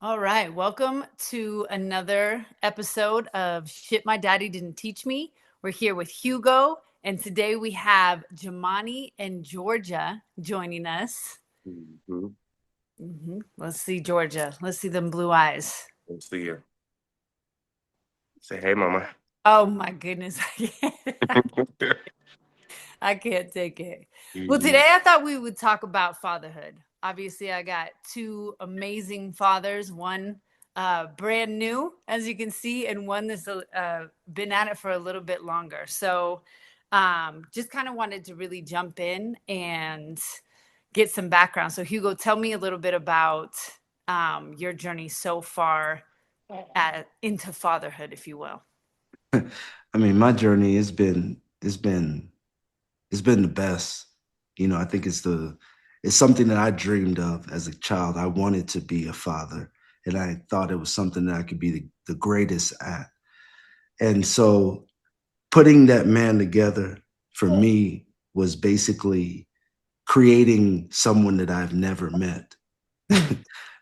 All right, welcome to another episode of Shit My Daddy Didn't Teach Me. We're here with Hugo, and today we have Jamani and Georgia joining us. Mhm. Let's see, Georgia. Let's see them blue eyes. Let's see you. Say, hey, mama. Oh my goodness, I can't take it. Well, Mhm. today I thought we would talk about fatherhood. Obviously, I got two amazing fathers, one brand new, as you can see, and one that's been at it for a little bit longer. So, just kind of wanted to really jump in and get some background. So, Hugo, tell me a little bit about your journey so far into fatherhood, if you will. I mean, my journey has been the best. I think it's something that I dreamed of as a child. I wanted to be a father, and I thought it was something that I could be the greatest at. And so putting that man together for me was basically creating someone that I've never met.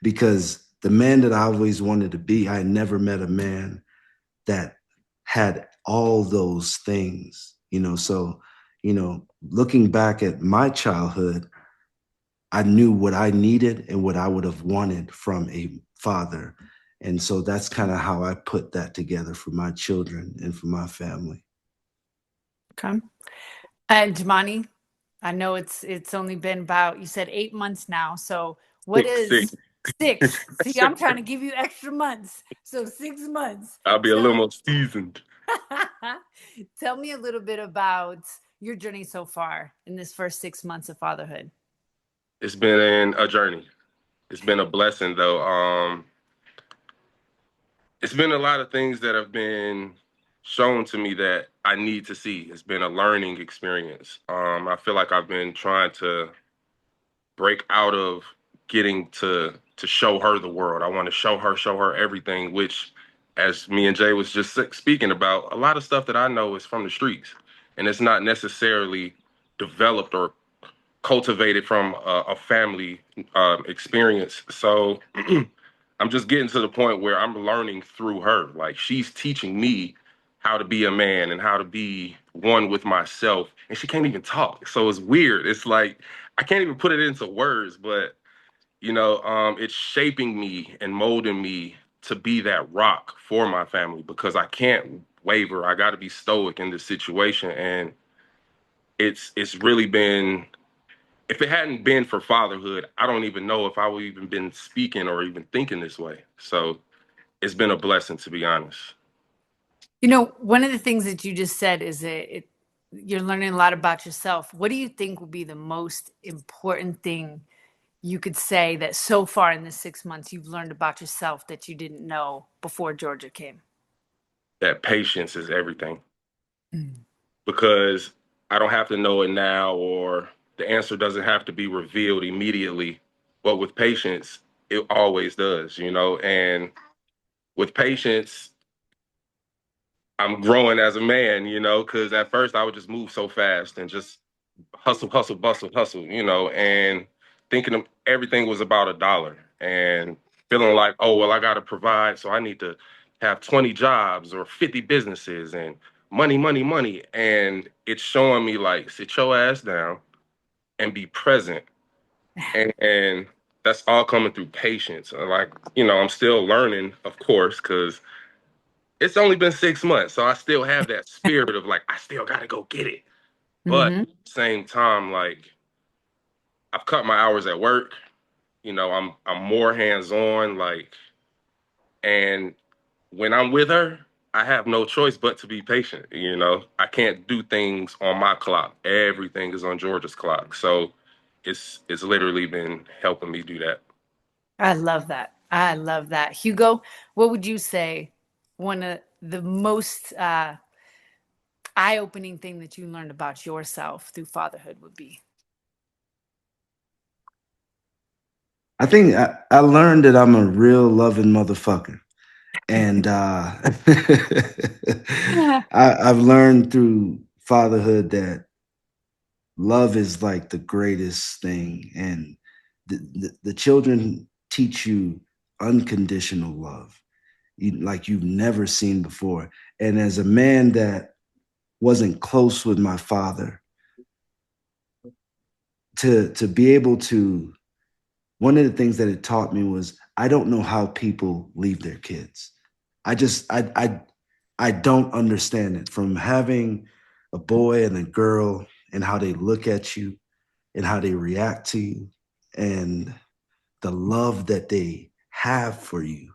Because the man that I always wanted to be, I had never met a man that had all those things, so looking back at my childhood, I knew what I needed and what I would have wanted from a father. And so that's kind of how I put that together for my children and for my family. Okay. And Jamani, I know it's only been about, you said 8 months now. So what Six, is six. 6? See, I'm trying to give you extra months. So 6 months. I'll be a little So more seasoned. tell me a little bit about your journey so far in this first 6 months of fatherhood. It's been a journey. It's been a blessing, though. It's been a lot of things that have been shown to me that I need to see. It's been a learning experience. I feel like I've been trying to break out of getting to show her the world. I want to show her everything, which as me and Jay was just speaking about, a lot of stuff that I know is from the streets and it's not necessarily developed or cultivated from a family experience. So I'm just getting to the point where I'm learning through her. Like she's teaching me how to be a man and how to be one with myself. And she can't even talk. So it's weird. It's like I can't even put it into words, but it's shaping me and molding me to be that rock for my family because I can't waver. I got to be stoic in this situation, and it's really been. If it hadn't been for fatherhood, I don't even know if I would even been speaking or even thinking this way. So it's been a blessing, to be honest. One of the things that you just said is you're learning a lot about yourself. What do you think will be the most important thing you could say that so far in the 6 months you've learned about yourself that you didn't know before Georgia came? That patience is everything Mm. because I don't have to know it now, or the answer doesn't have to be revealed immediately. But with patience, it always does. And with patience, I'm growing as a man, because at first I would just move so fast and just hustle, hustle, bustle, hustle, and thinking everything was about a dollar and feeling like, oh, well, I got to provide. So I need to have 20 jobs or 50 businesses and money, money, money. And it's showing me like, sit your ass down and be present. And that's all coming through patience. I'm still learning, of course, because it's only been 6 months. So I still have that spirit of like, I still got to go get it. But Hmm. same time, like, I've cut my hours at work. I'm more hands-on, like, and when I'm with her, I have no choice but to be patient. I can't do things on my clock. Everything is on Georgia's clock. So it's literally been helping me do that. I love that. I love that. Hugo, what would you say one of the most eye-opening thing that you learned about yourself through fatherhood would be? I think I learned that I'm a real loving motherfucker. And I've learned through fatherhood that love is like the greatest thing, and the children teach you unconditional love, like you've never seen before. And as a man that wasn't close with my father, to be able to, one of the things that it taught me was I don't know how people leave their kids. I just I don't understand it, from having a boy and a girl and how they look at you and how they react to you and the love that they have for you.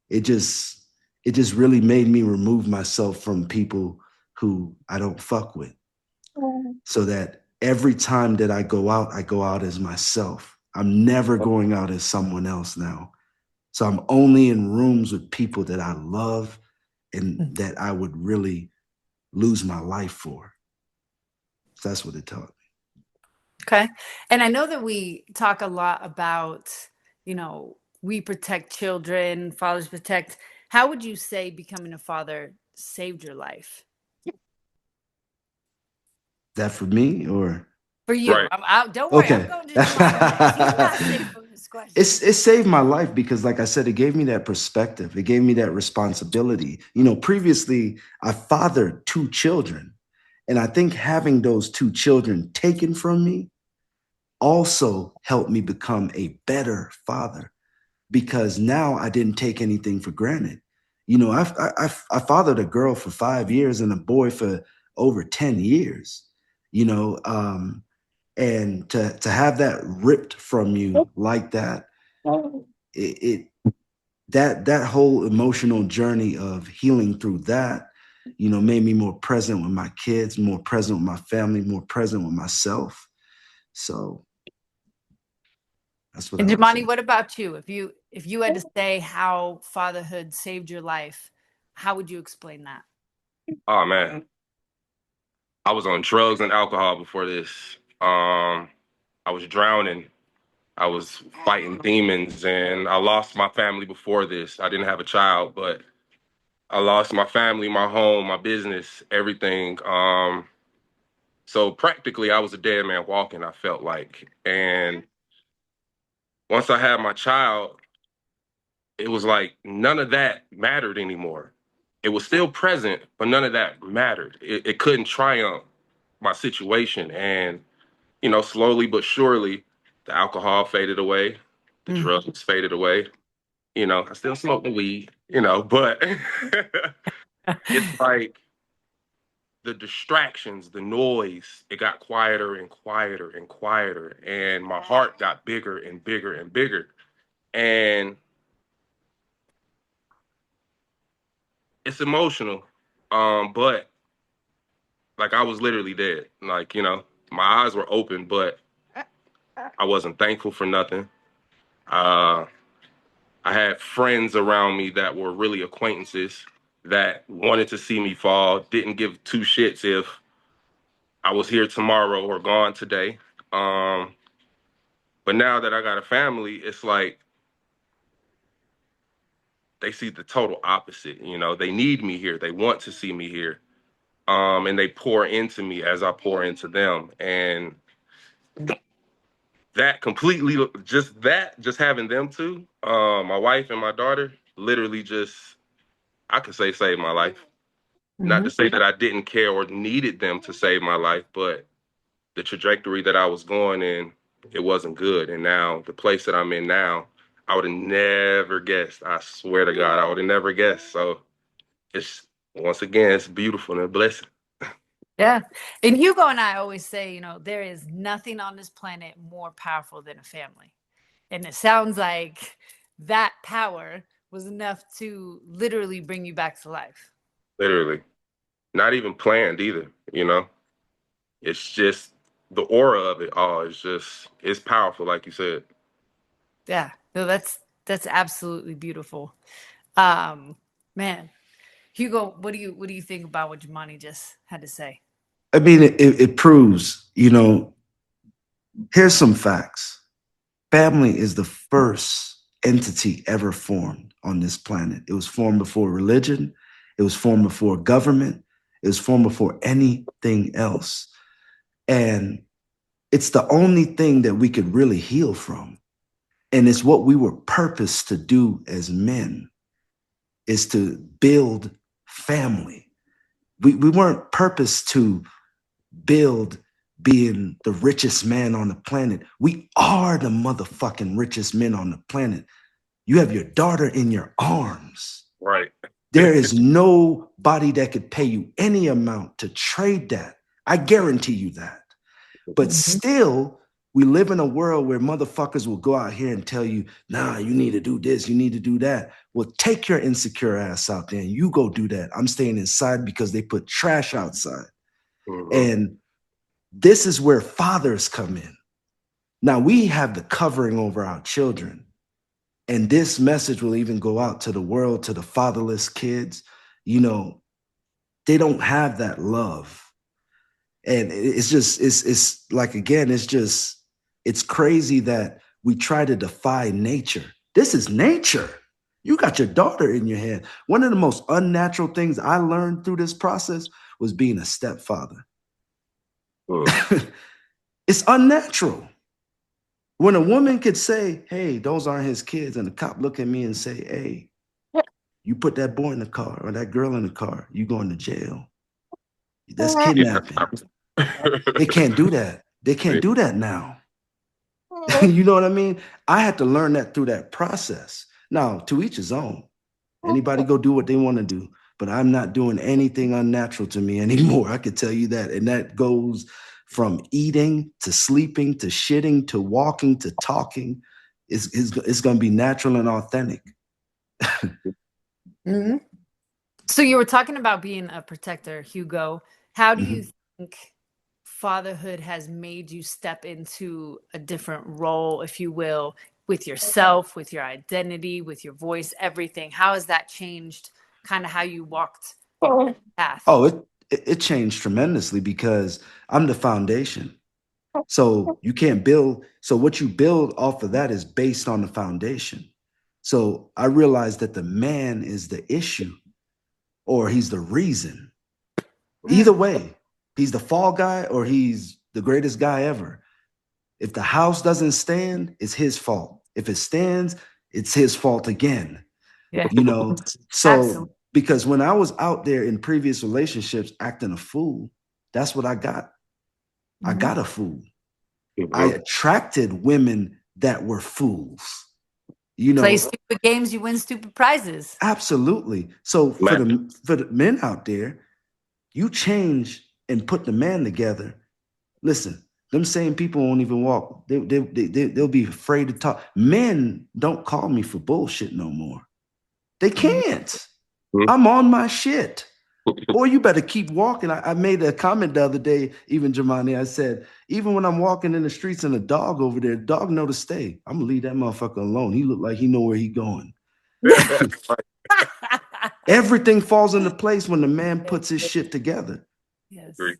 It just it just really made me remove myself from people who I don't fuck with, so that every time that I go out as myself. I'm never going out as someone else now. So I'm only in rooms with people that I love and that I would really lose my life for. So that's what it taught me. Okay. And I know that we talk a lot about, we protect children, fathers protect. How would you say becoming a father saved your life? That for me or For you. Right. I'm out. Don't worry. I'm okay. going to Jamani next. He's not safe from this question. It saved my life because, like I said, it gave me that perspective. It gave me that responsibility. Previously I fathered two children, and I think having those two children taken from me also helped me become a better father, because now I didn't take anything for granted. I fathered a girl for 5 years and a boy for over 10 years. You know, and to have that ripped from you like that, it that whole emotional journey of healing through that, made me more present with my kids, more present with my family, more present with myself. So that's what And I would say. Jamani, what about you? If you had to say how fatherhood saved your life, how would you explain that? Oh man, I was on drugs and alcohol before this. I was drowning. I was fighting demons, and I lost my family before this. I didn't have a child, but I lost my family, my home, my business, everything. So practically, I was a dead man walking, I felt like. And once I had my child, it was like none of that mattered anymore. It was still present, but none of that mattered. It couldn't triumph my situation. And, slowly but surely, the alcohol faded away, the Mm. drugs faded away. I still smoke the weed, but it's like the distractions, the noise, it got quieter and quieter and quieter. And my heart got bigger and bigger and bigger. And it's emotional. But like I was literally dead. Like, my eyes were open, but I wasn't thankful for nothing. Uh, I had friends around me that were really acquaintances that wanted to see me fall, didn't give two shits if I was here tomorrow or gone today. Um, but now that I got a family, it's like they see the total opposite. They need me here. They want to see me here. And they pour into me as I pour into them. And that completely, just having them two, my wife and my daughter, literally just, I could say saved my life. Not Hmm. to say that I didn't care or needed them to save my life, but the trajectory that I was going in, it wasn't good. And now the place that I'm in now, I would have never guessed. I swear to God, I would have never guessed. So it's, once again, it's beautiful and a blessing. Yeah. And Hugo and I always say, there is nothing on this planet more powerful than a family. And it sounds like that power was enough to literally bring you back to life. Literally. Not even planned either. It's just the aura of it all is just, it's powerful, like you said. Yeah. No, that's absolutely beautiful. Um, man, Hugo, what do you think about what Jamani just had to say? I mean, it proves, here's some facts. Family is the first entity ever formed on this planet. It was formed before religion, it was formed before government, it was formed before anything else. And it's the only thing that we could really heal from. And it's what we were purposed to do as men, is to build family. We weren't purposed to build being the richest man on the planet. We are the motherfucking richest men on the planet. You have your daughter in your arms. Right. There is nobody that could pay you any amount to trade that. I guarantee you that. But Mhm. still, we live in a world where motherfuckers will go out here and tell you, nah, you need to do this, you need to do that. Well, take your insecure ass out there and you go do that. I'm staying inside because they put trash outside. Hmm. And this is where fathers come in. Now we have the covering over our children. And this message will even go out to the world, to the fatherless kids. You know, they don't have that love. And it's just, it's like, again, it's crazy that we try to defy nature. This is nature. You got your daughter in your hand. One of the most unnatural things I learned through this process was being a stepfather. It's unnatural. When a woman could say, hey, those aren't his kids, and the cop look at me and say, hey, you put that boy in the car or that girl in the car, you going to jail. That's Yeah. kidnapping. They can't do that. They can't do that now. You know what I mean? I had to learn that through that process. Now, to each his own. Anybody go do what they want to do, but I'm not doing anything unnatural to me anymore. I could tell you that. And that goes from eating to sleeping to shitting to walking to talking. It's going to be natural and authentic. Mhm. So you were talking about being a protector, Hugo. How do you Mhm. think fatherhood has made you step into a different role, if you will, with yourself, with your identity, with your voice, everything? How has that changed kind of how you walked your path? Oh, it changed tremendously because I'm the foundation. So you can't build. So what you build off of that is based on the foundation. So I realized that the man is the issue or he's the reason. Either Mm. way, he's the fall guy or he's the greatest guy ever. If the house doesn't stand, it's his fault. If it stands, it's his fault again. Yeah, You know, absolutely. so because when I was out there in previous relationships acting a fool, that's what I got. I Mhm. got a fool. I Hmm. attracted women that were fools. You Play know, stupid games, you win stupid prizes. absolutely. So for Magic. the men out there, you change and put the man together. Listen, them same people won't even walk. They'll be afraid to talk. Men don't call me for bullshit no more. They Mhm. can't. I'm on my shit. Boy, you better keep walking. I made a comment the other day, even Jamani. I said, even when I'm walking in the streets and a dog over there, dog know to stay. I'm gonna leave that motherfucker alone. He look like he know where he going. Everything falls into place when the man puts his shit together. Agree. Yes.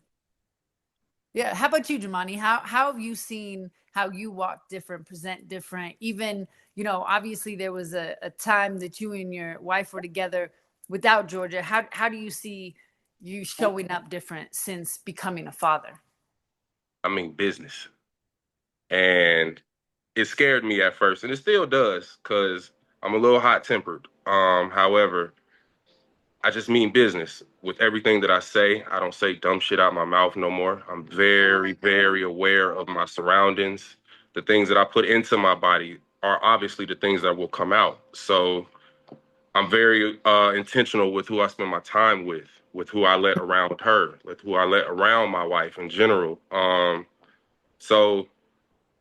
Yeah. How about you, Jamani? How have you seen how you walk different, present different? Even, obviously there was a time that you and your wife were together without Georgia. How do you see you showing up different since becoming a father? I mean, business. And it scared me at first, and it still does, because I'm a little hot tempered. However, I just mean business. With everything that I say, I don't say dumb shit out my mouth no more. I'm very, very aware of my surroundings. The things that I put into my body are obviously the things that will come out. So I'm very intentional with who I spend my time with who I let around her, with who I let around my wife in general. So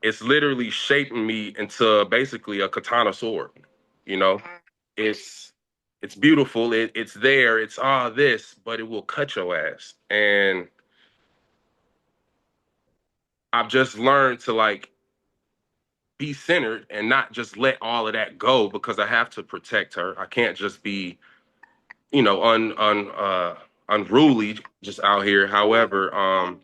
it's literally shaping me into basically a katana sword. You know, it's it's beautiful. It's there. It's this, but it will cut your ass. And I've just learned to like be centered and not just let all of that go because I have to protect her. I can't just be, unruly just out here. However,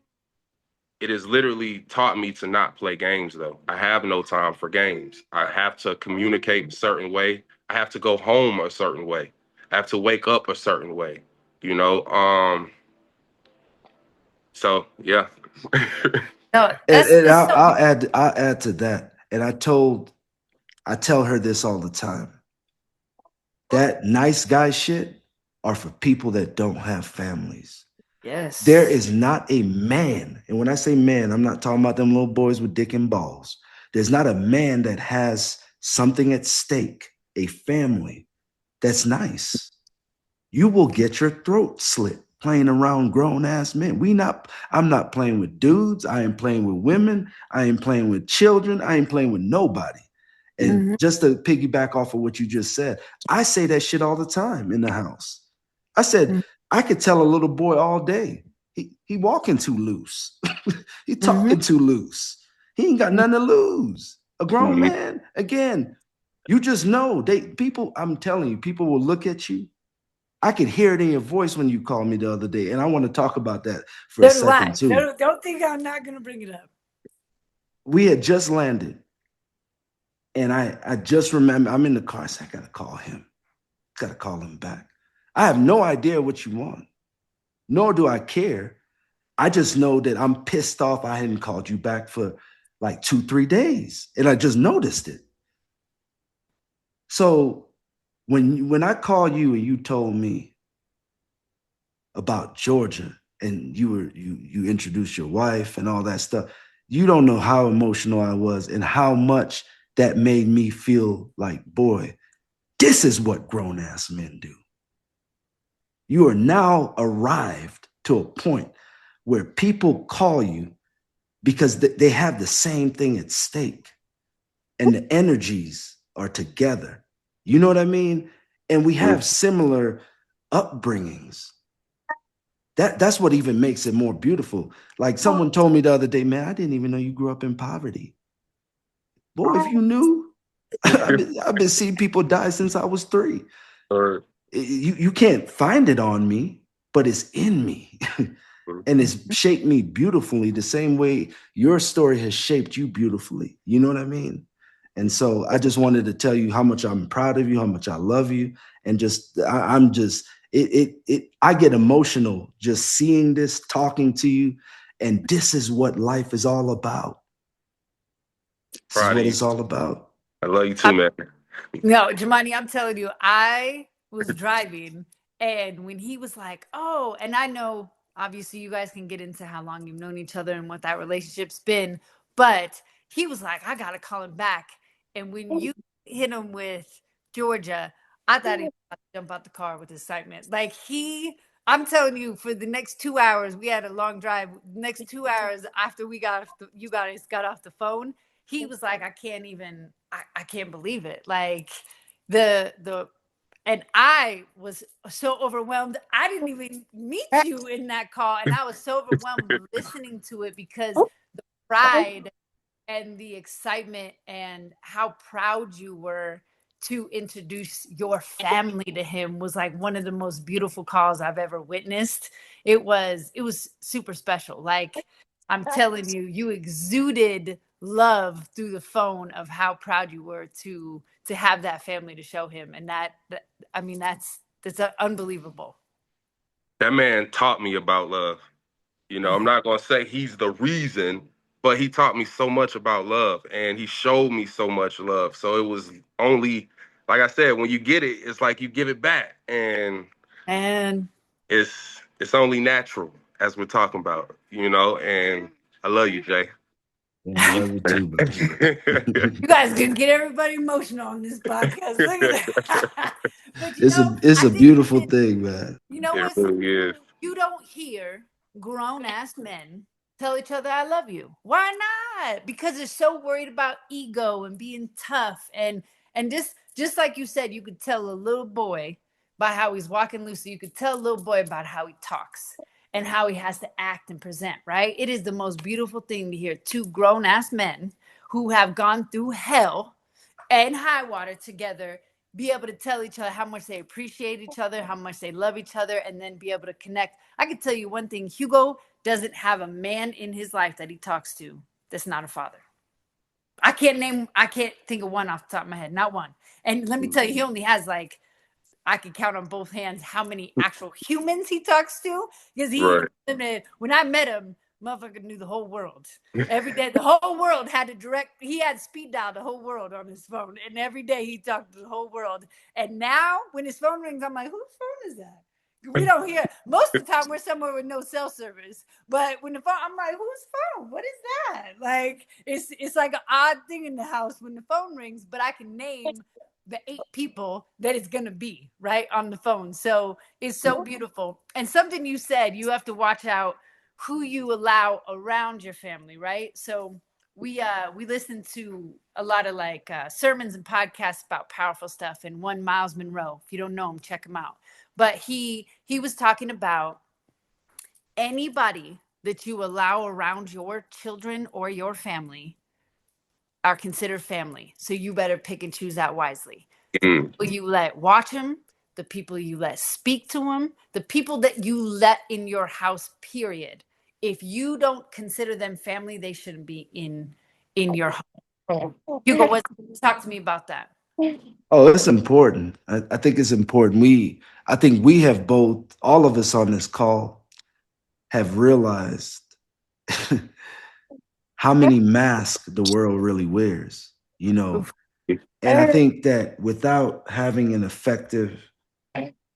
it has literally taught me to not play games though. I have no time for games. I have to communicate a certain way. I have to go home a certain way. I have to wake up a certain way. You know? So yeah. No, And, that's and it's so I'll add to that. And I told I tell her this all the time. That nice guy shit are for people that don't have families. There Yes. is not a man, and when I say man, I'm not talking about them little boys with dick and balls. There's not a man that has something at stake, a family that's nice. You will get your throat slit playing around grown ass men. I'm not playing with dudes. I ain't playing with women. I ain't playing with children. I ain't playing with nobody. And Mm-hmm. just to piggyback off of what you just said, I say that shit all the time in the house. I said, I could tell a little boy all day, he walking too loose. He Mm-hmm. talking too loose. He ain't got nothing to lose. A grown Mhm. man, again, you just know I'm telling you, people will look at you. I could hear it in your voice when you called me the other day, and I want to talk about that for a So do second I. too. Don't think I'm not gonna bring it up. We had just landed, and I just remember I'm in the car. I said, I gotta call him. Gotta call him back. I have no idea what you want, nor do I care. I just know that I'm pissed off I hadn't called you back for like 2, 3 days, and I just noticed it. So when I called you and you told me about Georgia and you introduced your wife and all that stuff, you don't know how emotional I was and how much that made me feel like, boy, this is what grown ass men do. You are now arrived to a point where people call you because they have the same thing at stake and the energies are together. You know what I mean? And we have similar upbringings. That's what even makes it more beautiful. Like someone told me the other day, man, I didn't even know you grew up in poverty. Boy, if you knew, I've been seeing people die since I was 3. Or You can't find it on me, but it's in me. And it's shaped me beautifully the same way your story has shaped you beautifully. You know what I mean? And so I just wanted to tell you how much I'm proud of you, how much I love you, and just I'm just I get emotional just seeing this, talking to you, and this is what life is all about. This is proud of what you. it's all about. I love you too, man. No, Jamani, I'm telling you, I was driving and when he was like, oh, and I know obviously you guys can get into how long you've known each other and what that relationship's been, but he was like, I gotta call him back. And when you hit him with Georgia, I thought he was about to jump out the car with excitement. I'm telling you, for the next 2 hours, we had a long drive. Next 2 hours after you guys got off the phone, he was like, I can't believe it. Like the and I was so overwhelmed. I didn't even meet you in that call. And I was so overwhelmed listening to it because the pride and the excitement and how proud you were to introduce your family to him was like one of the most beautiful calls I've ever witnessed. It was super special. Like I'm telling you, you exuded love through the phone of how proud you were to have that family to show him, and that I mean that's unbelievable. That man taught me about love. You know, I'm not gonna say he's the reason, but he taught me so much about love and he showed me so much love. So it was only, like I said, when you get it, it's like you give it back. And And it's only natural as we're talking about, you know, and I love you, Jay. And I love you too, brother. you guys can get everybody emotional on this podcast. Look at that. But It's I a think beautiful thing, man. you know It what's really is. you don't hear grown ass men tell each other I love you. Why not? Because they're so worried about ego and being tough and just like you said, you could tell a little boy by how he's walking loose. So you could tell a little boy about how he talks and how he has to act and present, right? It is the most beautiful thing to hear two grown ass men who have gone through hell and high water together be able to tell each other how much they appreciate each other, how much they love each other, and then be able to connect. I can tell you one thing: Hugo doesn't have a man in his life that he talks to that's not a father. I can't think of one off the top of my head, not one. And let me tell you, he only has like, I can count on both hands how many actual humans he talks to because he Right. limited. When I met him, motherfucker knew the whole world. Every day, the whole world had to he had speed dial the whole world on his phone. And every day he talked to the whole world. And now when his phone rings, I'm like, whose phone is that? We don't hear. Most of the time we're somewhere with no cell service. But when the phone, I'm like, whose phone? What is that? Like it's like an odd thing in the house when the phone rings, but I can name the 8 people that it's gonna be right on the phone. So it's so beautiful. And something you said, you have to watch out who you allow around your family, right? So we listen to a lot of like sermons and podcasts about powerful stuff. And one, Miles Monroe, if you don't know him, check him out. But he was talking about anybody that you allow around your children or your family are considered family. So you better pick and choose that wisely. The Mm. people you let watch them, the people you let speak to them, the people that you let in your house, period. If you don't consider them family, they shouldn't be in your home. Hugo, talk to me about that. Oh, it's important. I think it's important. I think we have both, all of us on this call, have realized how many masks the world really wears, you know. Oof. And I think that without having an effective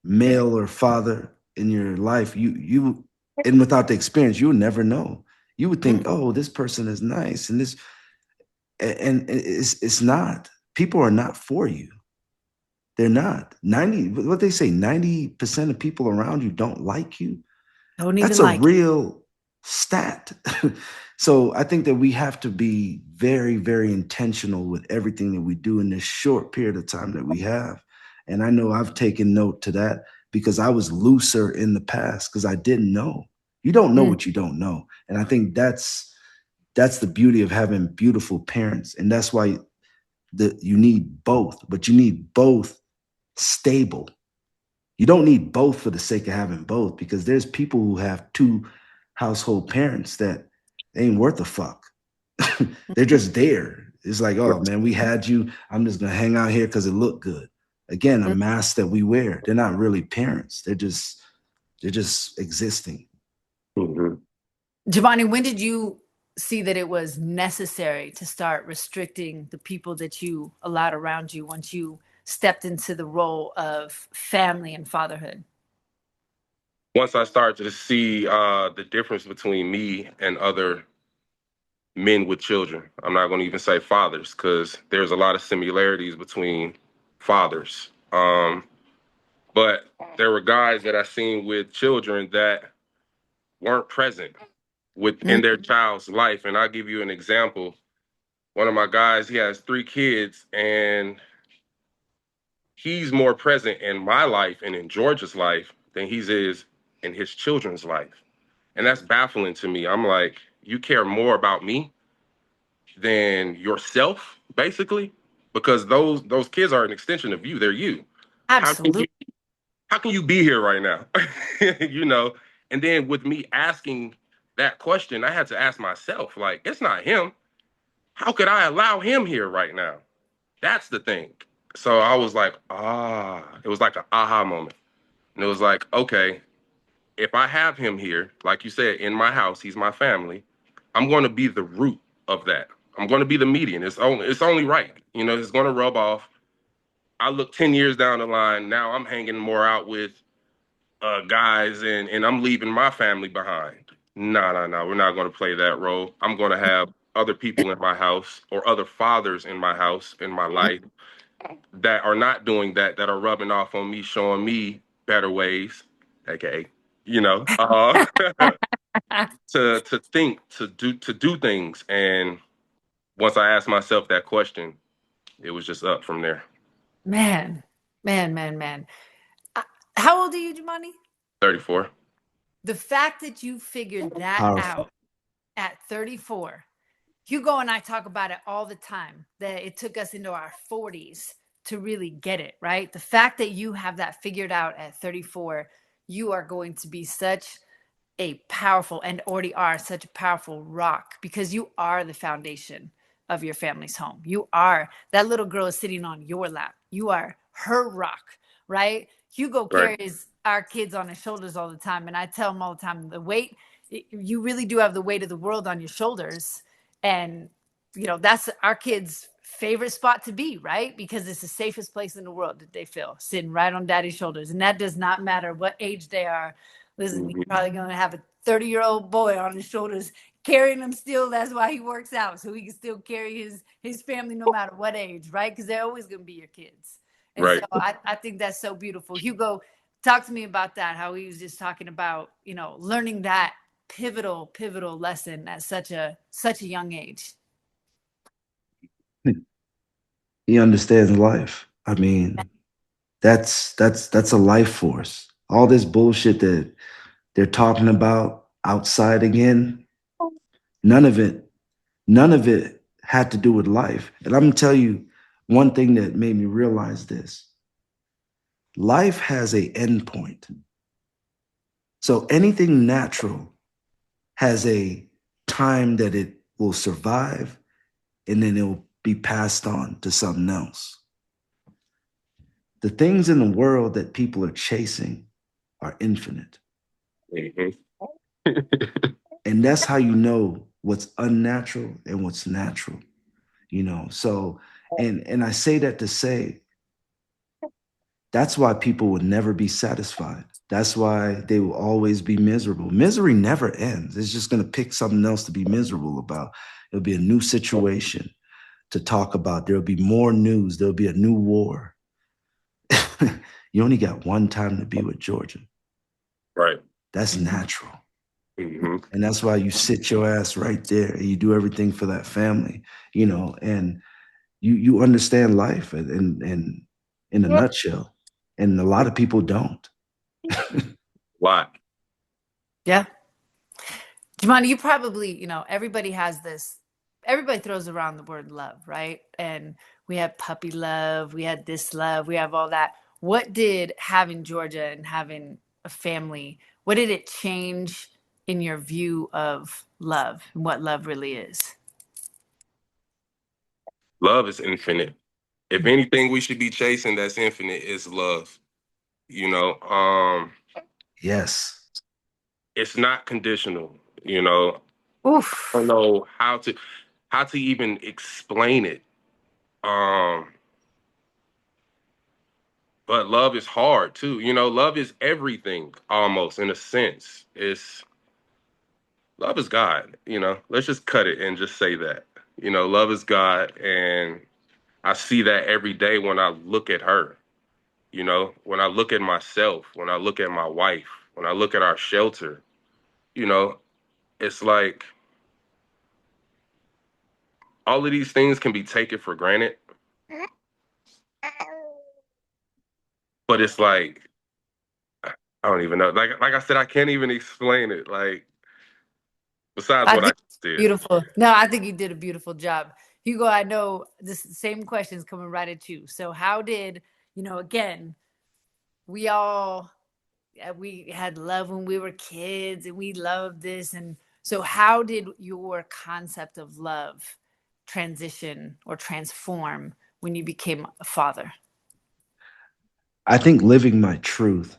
male or father in your life, and without the experience, you would never know. You would think, oh, this person is nice, and and it's not. People are not for you. They're not. 90, what they say, 90% of people around you don't like you. Don't That's even a like it. real stat. So I think that we have to be very, very intentional with everything that we do in this short period of time that we have. And I know I've taken note to that because I was looser in the past because I didn't know. You don't know Mm. what you don't know. And I think that's the beauty of having beautiful parents. And that's why you need both, but you need both stable. You don't need both for the sake of having both because there's people who have two household parents that ain't worth a fuck. They're just there. It's like, oh man, we had you. I'm just gonna hang out here because it looked good. Again, a mask that we wear. They're not really parents. They're just existing. Mhm. Giovanni, when did you see that it was necessary to start restricting the people that you allowed around you once you stepped into the role of family and fatherhood? Once I started to see the difference between me and other men with children, I'm not going to even say fathers because there's a lot of similarities between fathers. But there were guys that I seen with children that weren't present within their child's life. And I'll give you an example. One of my guys, he has 3 kids, and he's more present in my life and in George's life than he is in his children's life. And that's baffling to me. I'm like, you care more about me than yourself, basically, because those kids are an extension of you. They're you. How can you Absolutely. how can you be here right now? you know. And then with me asking that question, I had to ask myself, like, it's not him. How could I allow him here right now? That's the thing. So I was like, it was like an aha moment. And it was like, okay, if I have him here, like you said, in my house, he's my family, I'm going to be the root of that. I'm going to be the median. It's only right. It's going to rub off. I look 10 years down the line. Now I'm hanging more out with guys and I'm leaving my family behind. No, no, no. We're not going to play that role. I'm going to have other people in my house or other fathers in my house, in my life, that are not doing that, that are rubbing off on me, showing me better ways, aka, you know, to think, to do things. And once I asked myself that question, it was just up from there. Man, man. Uh, How old are you, Giovanni? 34. The fact that you figured that Powerful. out at 34, Hugo and I talk about it all the time, that it took us into our 40s to really get it, right? The fact that you have that figured out at 34, you are going to be such a powerful, and already are such a powerful rock, because you are the foundation of your family's home. You are, that little girl is sitting on your lap. You are her rock, right? Hugo Right. carries our kids on his shoulders all the time. And I tell him all the time, the weight, you really do have the weight of the world on your shoulders. And, that's our kids' favorite spot to be, right? Because it's the safest place in the world that they feel, sitting right on daddy's shoulders. And that does not matter what age they are. Listen, you're Mhm. probably going to have a 30-year-old boy on his shoulders carrying him still. That's why he works out, so he can still carry his family no matter what age, right? Because they're always going to be your kids. And so Right. I think that's so beautiful. Hugo, talk to me about that, how he was just talking about, learning that pivotal lesson at such a young age. He understands life. I mean, that's a life force. All this bullshit that they're talking about outside again, none of it, none of it had to do with life. And I'm gonna tell you one thing that made me realize this. Life has a end point. So anything natural has a time that it will survive and then it will be passed on to something else. The things in the world that people are chasing are infinite. Mhm. And that's how you know what's unnatural and what's natural, So, and I say that to say that's why people will never be satisfied. That's why they will always be miserable. Misery never ends. It's just going to pick something else to be miserable about. It'll be a new situation to talk about. There'll be more news. There'll be a new war. You only got one time to be with Georgia. Right. That's natural. Hmm. And that's why you sit your ass right there and you do everything for that family, and you understand life and in a nutshell. And a lot of people don't. Lot. Yeah. Jamani, you probably, everybody has this, everybody throws around the word love, right? And we have puppy love, we had this love, we have all that. What did having Georgia and having a family, what did it change in your view of love and what love really is? Love is infinite. If anything we should be chasing that's infinite is love. You know, Yes. it's not conditional, you know. I don't Oof. know how to even explain it. Um, but love is hard too. Love is everything almost in a sense. It's love is God, Let's just cut it and just say that. Love is God, and I see that every day when I look at her. When I look at myself, when I look at my wife, when I look at our shelter, you know, it's like all of these things can be taken for granted, but it's like I don't even know. Like I said, I can't even explain it. Like besides I what I think just did. beautiful. No, I think you did a beautiful job. Hugo, I know this same questions coming right at you. So how did, again, we all we had love when we were kids and we loved this, and so how did your concept of love transition or transform when you became a father? I think living my truth.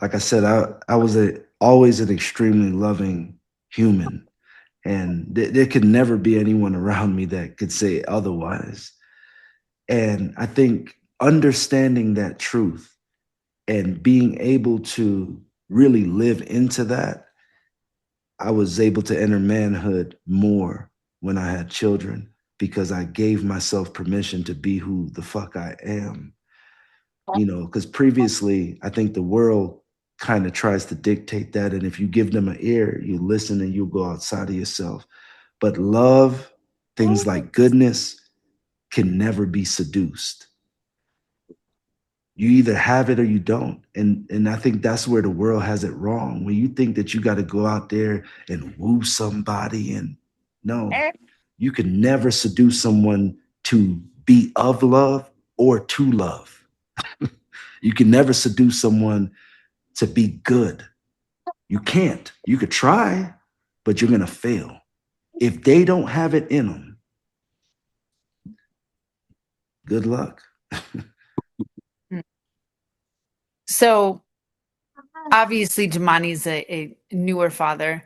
Like I said, I was always an extremely loving human. And there could never be anyone around me that could say otherwise. And I think understanding that truth and being able to really live into that, I was able to enter manhood more when I had children because I gave myself permission to be who the fuck I am. Because previously, I think the world kind of tries to dictate that. And if you give them an ear, you listen and you go outside of yourself. But love, things like goodness, can never be seduced. You either have it or you don't. And I think that's where the world has it wrong. When you think that you got to go out there and woo somebody, and no, you can never seduce someone to be of love or to love. You can never seduce someone to be good. You can't. You could try, but you're going to fail. If they don't have it in them, good luck. So Obviously, Jamani's a newer father.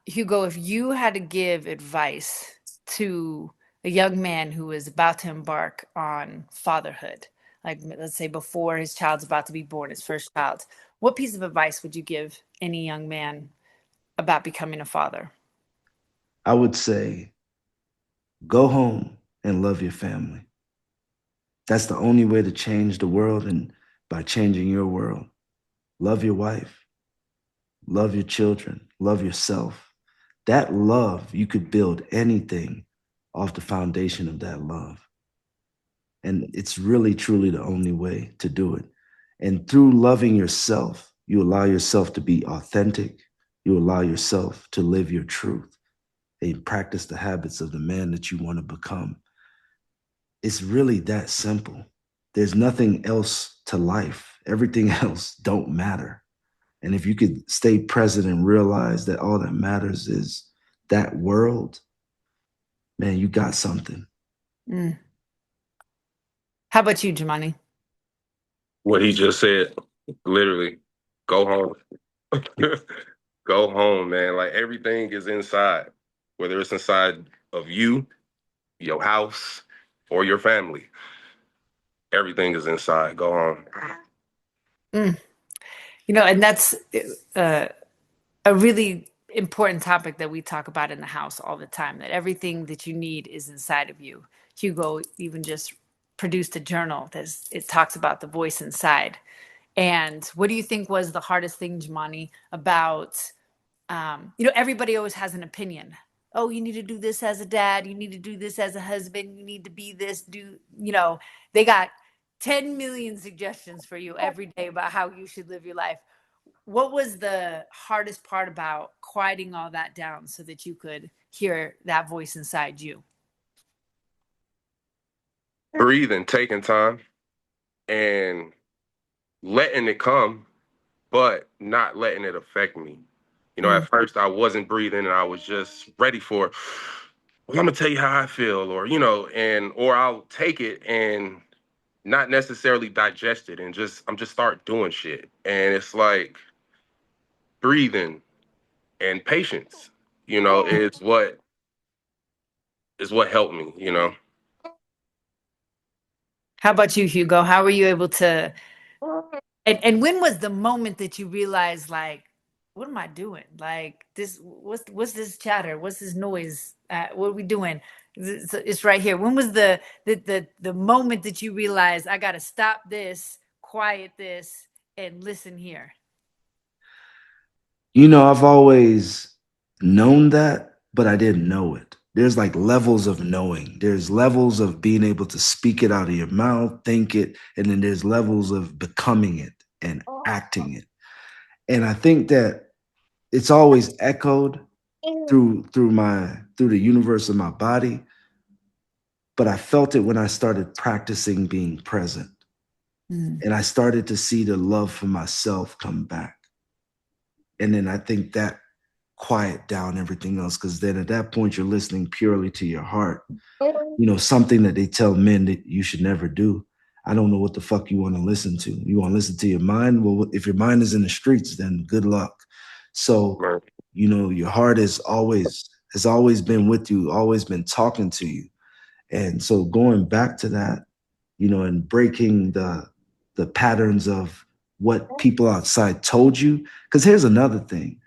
Hugo, if you had to give advice to a young man who is about to embark on fatherhood, like let's say before his child's about to be born, his first child, what piece of advice would you give any young man about becoming a father? I would say go home and love your family. That's the only way to change the world, and by changing your world. Love your wife, love your children, love yourself. That love, you could build anything off the foundation of that love. And it's really, truly the only way to do it. And through loving yourself, you allow yourself to be authentic. You allow yourself to live your truth and practice the habits of the man that you want to become. It's really that simple. There's nothing else to life. Everything else don't matter. And if you could stay present and realize that all that matters is that world, man, you got something. Mm. How about you, Jamani? What he just said, literally, go home. Go home, man. Like everything is inside, whether it's inside of you, your house, or your family. Everything is inside. Go home. Mm. And that's uh, a really important topic that we talk about in the house all the time, that everything that you need is inside of you. Hugo even just produced a journal that it talks about the voice inside. And what do you think was the hardest thing, Jamani, about everybody always has an opinion. Oh, you need to do this as a dad, you need to do this as a husband, you need to be this, they got 10 million suggestions for you every day about how you should live your life. What was the hardest part about quieting all that down so that you could hear that voice inside you? Breathing, taking time, and letting it come, but not letting it affect me. At Mm, first I wasn't breathing and I was just ready for, well, I'm gonna tell you how I feel, or or I'll take it and not necessarily digest it and just I'm just start doing shit. And it's like breathing and patience, is what helped me. how about you, Hugo? How were you able to and when was the moment that you realized, like, what am I doing? Like, this, what's this chatter? What's this noise? What are we doing? It's right here. When was the moment that you realized I got to stop this, quiet this, and listen here? I've always known that, but I didn't know it. There's like levels of knowing. There's levels of being able to speak it out of your mouth, think it, and then there's levels of becoming it and acting it. And I think that it's always echoed through the universe of my body, but I felt it when I started practicing being present. Mm, And I started to see the love for myself come back. And then I think that quiet down everything else, because then at that point you're listening purely to your heart. Something that they tell men that you should never do. I don't know what the fuck you want to listen to. You want to listen to your mind? Well, if your mind is in the streets, then good luck. So, Right. your heart has always been with you, always been talking to you. And so going back to that, and breaking the patterns of what people outside told you. Because here's another thing.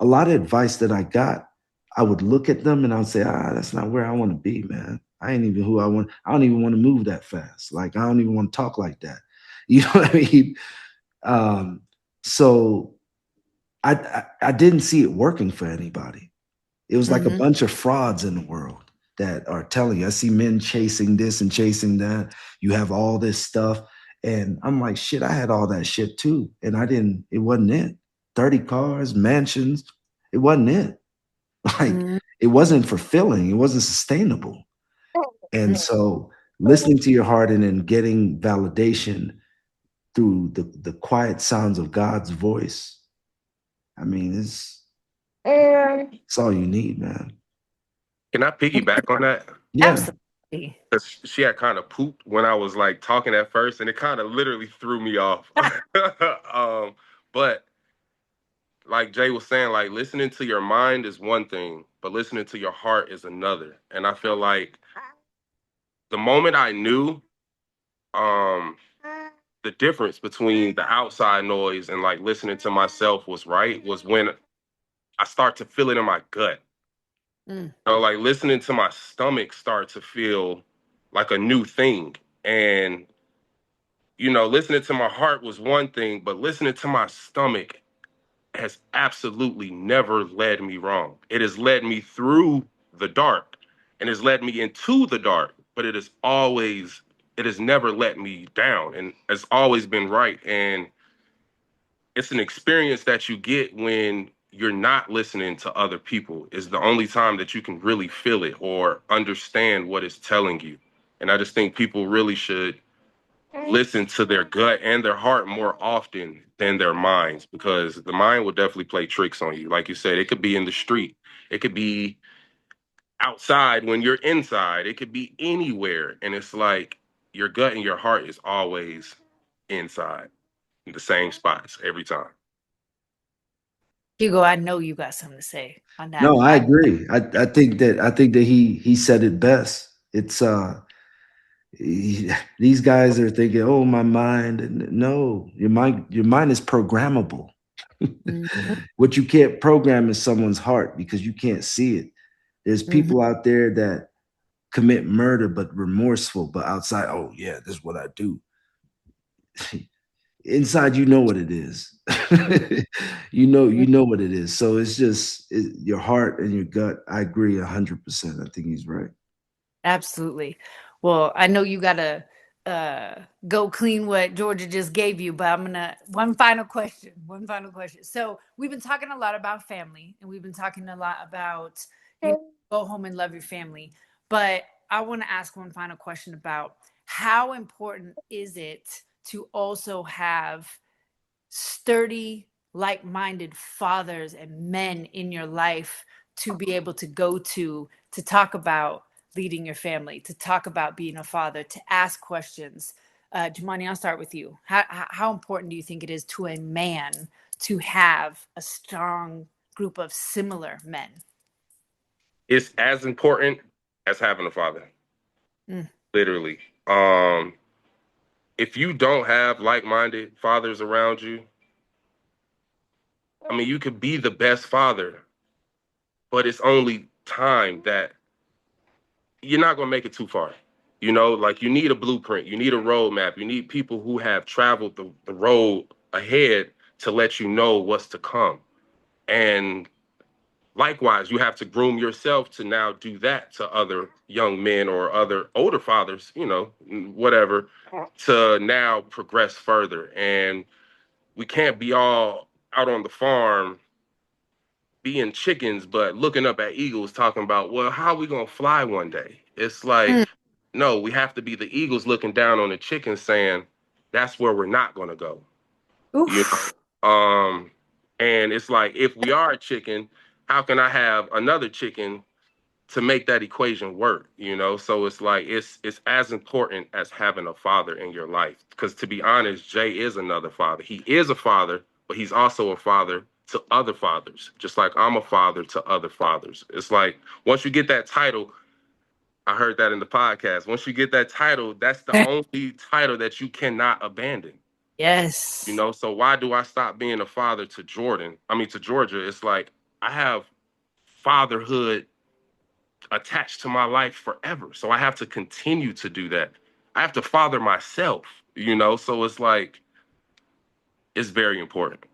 A lot of advice that I got, I would look at them and I would say, that's not where I want to be, man. I ain't even who I want. I don't even want to move that fast. Like, I don't even want to talk like that. You know what I mean? Um, so I didn't see it working for anybody. It was like a mm-hmm, bunch of frauds in the world that are telling you. I see men chasing this and chasing that. You have all this stuff. And I'm like, shit, I had all that shit too. And it wasn't it. 30 cars, mansions, it wasn't it. Like, mm-hmm, it wasn't fulfilling, it wasn't sustainable. And so listening to your heart and then getting validation through the quiet sounds of God's voice, I mean, it's all you need, man. Can I piggyback on that? Yeah. absolutely. 'Cause she had kind of pooped when I was like talking at first, and it kind of literally threw me off. um, But like Jay was saying, like listening to your mind is one thing, but listening to your heart is another. And I feel like the moment I knew um the difference between the outside noise and like listening to myself was right was when I start to feel it in my gut. Mm. Like listening to my stomach start to feel like a new thing. And listening to my heart was one thing, but listening to my stomach has absolutely never led me wrong. It has led me through the dark and has led me into the dark, but it has never let me down and has always been right. And it's an experience that you get when you're not listening to other people is the only time that you can really feel it or understand what it's telling you. And I just think people really should listen to their gut and their heart more often than their minds, because the mind will definitely play tricks on you. Like you said, it could be in the street, it could be outside when you're inside, it could be anywhere. And it's like your gut and your heart is always inside in the same spots every time. Hugo, I know you got something to say on that. No, I agree. I think that he said it best. It's these guys are thinking, oh, my mind. No, your mind is programmable. Mhm, What you can't program is someone's heart because you can't see it. There's mhm. people out there that commit murder but remorseful, but outside, oh yeah, this is what I do. Inside, you know what it is. You know what it is. So it's just your heart and your gut. I agree 100%. I think he's right. Absolutely. Well, I know you gotta go clean what Georgia just gave you, but I'm gonna one final question. One final question. So we've been talking a lot about family, and we've been talking a lot about go home and love your family. But I want to ask one final question about how important is it to also have sturdy, like minded fathers and men in your life to be able to go to talk about leading your family, to talk about being a father, to ask questions. Jumani, I'll start with you. How important do you think it is to a man to have a strong group of similar men? It's as important as having a father, Mm, literally. If you don't have like-minded fathers around you, I mean, you could be the best father, but it's only time that you're not going to make it too far. Like you need a blueprint, you need a roadmap, you need people who have traveled the road ahead to let you know what's to come. And likewise, you have to groom yourself to now do that to other young men or other older fathers, whatever, to now progress further. And we can't be all out on the farm being chickens, but looking up at eagles talking about, well, how are we going to fly one day? It's like, mm, no, we have to be the eagles looking down on the chickens saying, that's where we're not going to go. You oof. know? And it's like, if we are a chicken, how can I have another chicken to make that equation work? So it's like it's as important as having a father in your life, because to be honest, Jay is another father. He is a father, but he's also a father to other fathers, just like I'm a father to other fathers. It's like once you get that title, I heard that in the podcast, once you get that title, that's the only title that you cannot abandon. Yes. So why do I stop being a father to to Georgia? It's like I have fatherhood attached to my life forever. So I have to continue to do that. I have to father myself. So it's like, it's very important.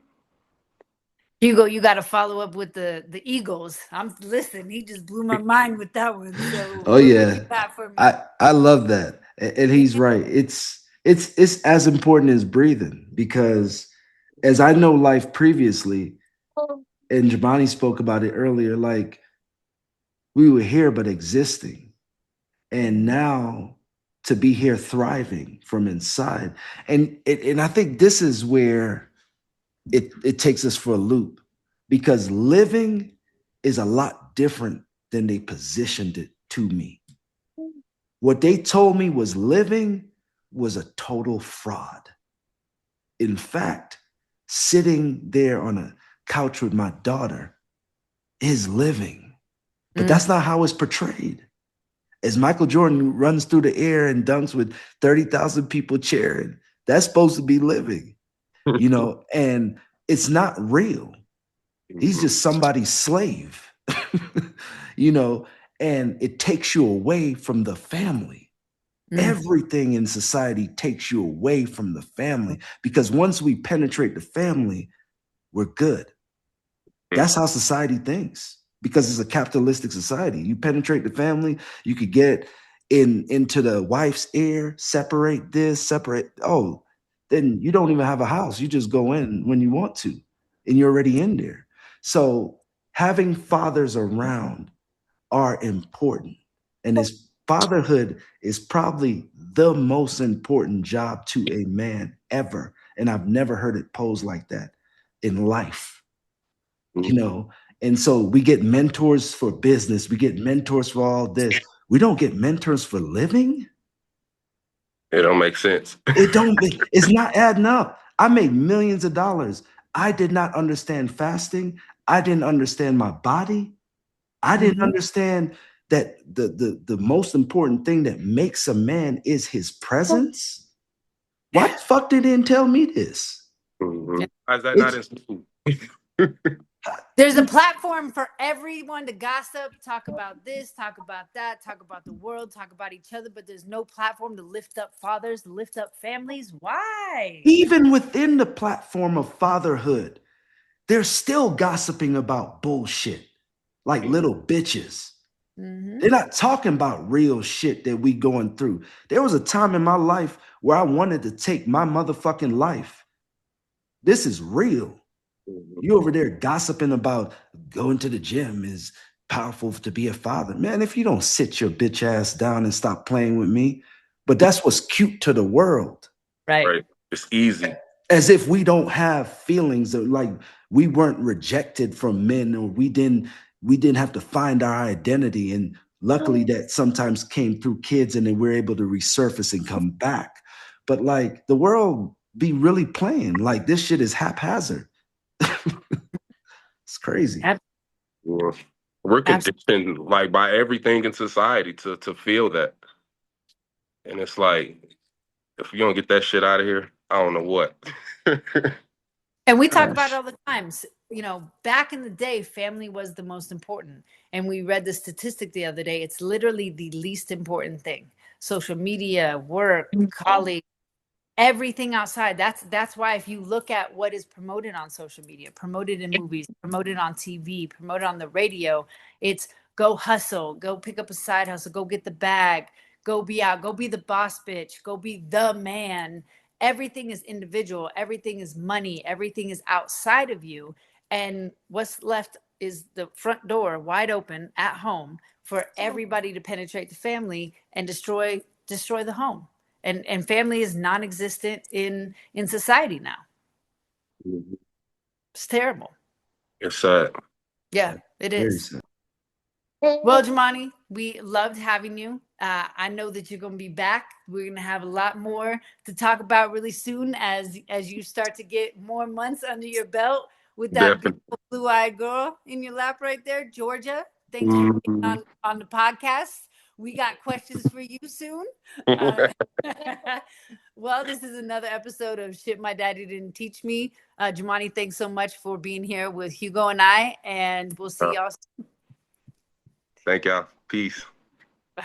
Hugo, you got to follow up with the Eagles. I'm listen. He just blew my mind with that one. So, Oh what you yeah, got for me? I love that, and he's right. It's as important as breathing because, as I know life previously, and Jamani spoke about it earlier. Like we were here but existing, and now to be here thriving from inside, and I think this is where it takes us for a loop because living is a lot different than they positioned it to me. What they told me was living was a total fraud. In fact, Sitting there on a couch with my daughter is living. But that's not how it's portrayed. As Michael Jordan runs through the air and dunks with 30,000 people cheering, that's supposed to be living, and it's not real. He's Mhm. just somebody's slave, you know, and it takes you away from the family. Everything in society takes you away from the family because once we penetrate the family, we're good. That's how society thinks because it's a capitalistic society. You penetrate the family, you could get into the wife's ear, separate this, separate. Oh, then you don't even have a house. You just go in when you want to, and you're already in there. So having fathers around are important, and his fatherhood is probably the most important job to a man ever. And I've never heard it posed like that in life you Mhm. know and so we get mentors for business, we get mentors for all this, we don't get mentors for living. It don't make sense. It's not adding up. I made millions of dollars. I did not understand fasting. I didn't understand my body. I didn't understand that the most important thing that makes a man is his presence. Why the fuck they didn't tell me this? Mhm. Why is that not It's in school? There's a platform for everyone to gossip, talk about this, talk about that, talk about the world, talk about each other, but there's no platform to lift up fathers, to lift up families. Why? even within the platform of fatherhood, they're still gossiping about bullshit like Mhm. little bitches. Mm-hmm. They're not talking about real shit that we going through. There was a time in my life where I wanted to take my motherfucking life. This is real. Mhm. You over there gossiping about going to the gym is powerful to be a father. Man, if you don't sit your bitch ass down and stop playing with me, but that's what's cute to the world. Right. Right. It's easy. As if we don't have feelings or like we weren't rejected from men or we didn't have to find our identity, and luckily that sometimes came through kids and then we're able to resurface and come back. But like the world be really playing like this shit is haphazard. It's crazy. Ab- Well, we're Absolutely. conditioned like by everything in society to feel that. And it's like if you don't get that shit out of here, I don't know what. And we talk about it Gosh. all the times. Back in the day, family was the most important. And we read the statistic the other day. It's literally the least important thing. Social media, work, colleagues, everything outside. That's why if you look at what is promoted on social media, promoted in movies, promoted on TV, promoted on the radio, it's go hustle, go pick up a side hustle, go get the bag, go be out, go be the boss bitch, go be the man. Everything is individual, everything is money, everything is outside of you, and what's left is the front door wide open at home for everybody to penetrate the family and destroy the home. And family is non-existent in society now. Mhm. It's terrible. It's sad. Yeah, it Very is. sad. Well, Jamani, we loved having you. I know that you're going to be back. We're going to have a lot more to talk about really soon as you start to get more months under your belt with that Definitely. beautiful blue-eyed girl in your lap right there, Georgia. Thanks for being Mhm. on the podcast. We got questions for you soon. Uh, well, this is another episode of Shit My Daddy Didn't Teach Me. Jamani, thanks so much for being here with Hugo and I, and we'll see y'all Thank y'all. Peace. soon.